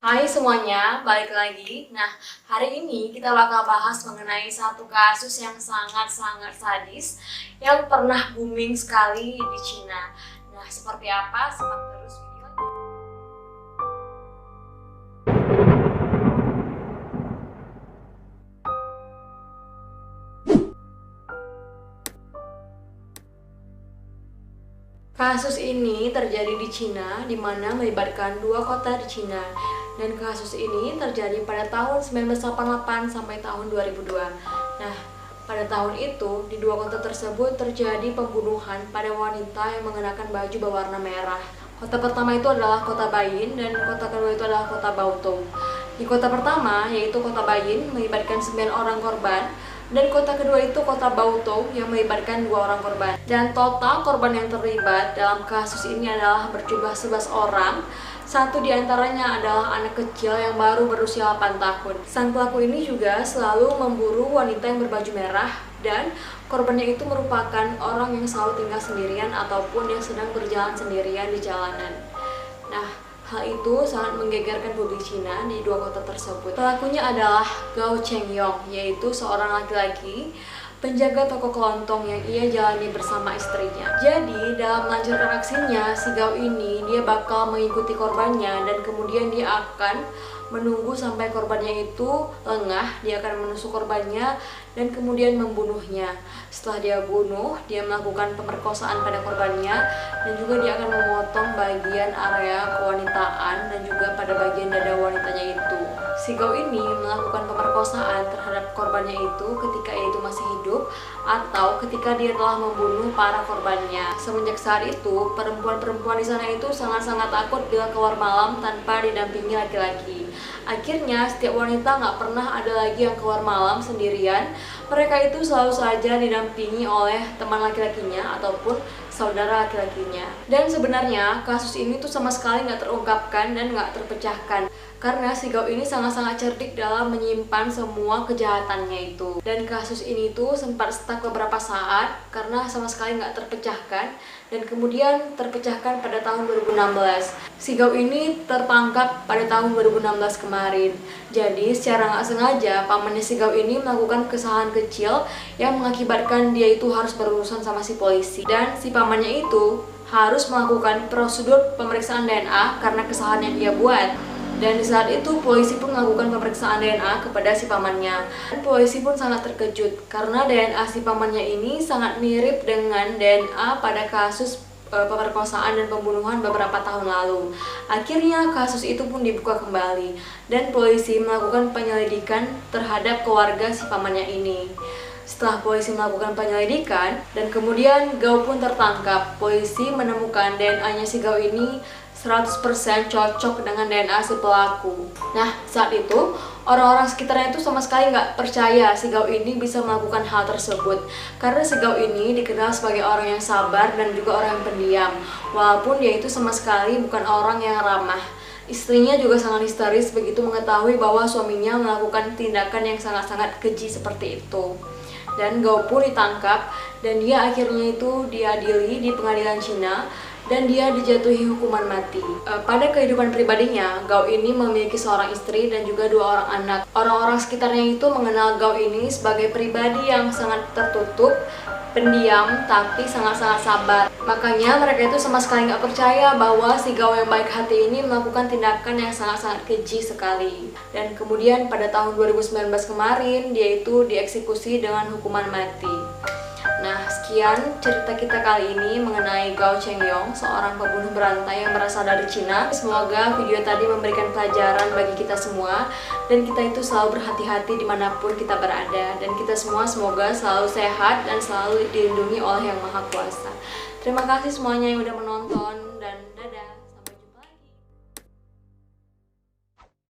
Hai semuanya, balik lagi. Nah, hari ini kita bakal bahas mengenai satu kasus yang sangat-sangat sadis yang pernah booming sekali di Cina. Nah, seperti apa? Simak terus videonya. Kasus ini terjadi di Cina, di mana melibatkan dua kota di Cina. Dan kasus ini terjadi pada tahun 1988 sampai tahun 2002. Nah, pada tahun itu, di dua kota tersebut terjadi pembunuhan pada wanita yang mengenakan baju berwarna merah. Kota pertama itu adalah kota Bayin dan kota kedua itu adalah kota Baotou. Di kota pertama, yaitu kota Bayin, melibatkan 9 orang korban, dan kota kedua itu kota Baotou yang melibatkan 2 orang korban. Dan total korban yang terlibat dalam kasus ini adalah berjumlah 11 orang. Satu di antaranya adalah anak kecil yang baru berusia 8 tahun. Sang pelaku ini juga selalu memburu wanita yang berbaju merah, dan korbannya itu merupakan orang yang selalu tinggal sendirian ataupun yang sedang berjalan sendirian di jalanan. Nah, hal itu sangat menggegerkan publik Cina di dua kota tersebut. Pelakunya adalah Gao Chengyong, yaitu seorang laki-laki penjaga toko kelontong yang ia jalani bersama istrinya. Jadi, dalam melancarkan aksinya, si Gao ini dia bakal mengikuti korbannya dan kemudian dia akan menunggu sampai korbannya itu lengah. Dia akan menusuk korbannya dan kemudian membunuhnya. Setelah dia bunuh, dia melakukan pemerkosaan pada korbannya dan juga dia akan memotong bagian area kewanitaan dan juga pada bagian dada wanitanya itu. Si Gao ini melakukan pemerkosaan terhadap korbannya itu ketika ia itu masih hidup atau ketika dia telah membunuh para korbannya. Semenjak saat itu, perempuan-perempuan di sana itu sangat-sangat takut bila keluar malam tanpa didampingi laki-laki. Akhirnya, setiap wanita nggak pernah ada lagi yang keluar malam sendirian. Mereka itu selalu saja didampingi oleh teman laki-lakinya ataupun saudara laki-lakinya. Dan sebenarnya kasus ini tuh sama sekali nggak terungkapkan dan nggak terpecahkan karena si Gao ini sangat-sangat cerdik dalam menyimpan semua kejahatannya itu. Dan kasus ini tuh sempat stuck beberapa saat karena sama sekali nggak terpecahkan dan kemudian terpecahkan pada tahun 2016. Si Gao ini tertangkap pada tahun 2016 kemarin. Jadi secara nggak sengaja pamannya si Gao ini melakukan kesalahan kecil yang mengakibatkan dia itu harus berurusan sama si polisi. Dan si pamannya itu harus melakukan prosedur pemeriksaan DNA karena kesalahan yang dia buat. Dan di saat itu polisi pun melakukan pemeriksaan DNA kepada si pamannya. Dan polisi pun sangat terkejut karena DNA si pamannya ini sangat mirip dengan DNA pada kasus pemerkosaan dan pembunuhan beberapa tahun lalu. Akhirnya kasus itu pun dibuka kembali dan polisi melakukan penyelidikan terhadap keluarga si pamannya ini. Setelah polisi melakukan penyelidikan dan kemudian Gao pun tertangkap, polisi menemukan DNA-nya si Gao ini 100% cocok dengan DNA si pelaku. Nah, saat itu orang-orang sekitarnya itu sama sekali nggak percaya si Gao ini bisa melakukan hal tersebut karena si Gao ini dikenal sebagai orang yang sabar dan juga orang yang pendiam, walaupun dia itu sama sekali bukan orang yang ramah. Istrinya juga sangat histeris begitu mengetahui bahwa suaminya melakukan tindakan yang sangat-sangat keji seperti itu. Dan Gao pun ditangkap dan dia akhirnya itu diadili di pengadilan Cina dan dia dijatuhi hukuman mati. Pada kehidupan pribadinya, Gao ini memiliki seorang istri dan juga 2 orang anak. Orang-orang sekitarnya itu mengenal Gao ini sebagai pribadi yang sangat tertutup, pendiam, tapi sangat-sangat sabar. Makanya mereka itu sama sekali nggak percaya bahwa si Gao yang baik hati ini melakukan tindakan yang sangat-sangat keji sekali. Dan kemudian pada tahun 2019 kemarin, dia itu dieksekusi dengan hukuman mati. Nah, sekian cerita kita kali ini mengenai Gao Chengyong, seorang pembunuh berantai yang berasal dari Cina. Semoga video tadi memberikan pelajaran bagi kita semua dan kita itu selalu berhati-hati dimanapun kita berada. Dan kita semua semoga selalu sehat dan selalu dilindungi oleh Yang Maha Kuasa. Terima kasih semuanya yang udah menonton.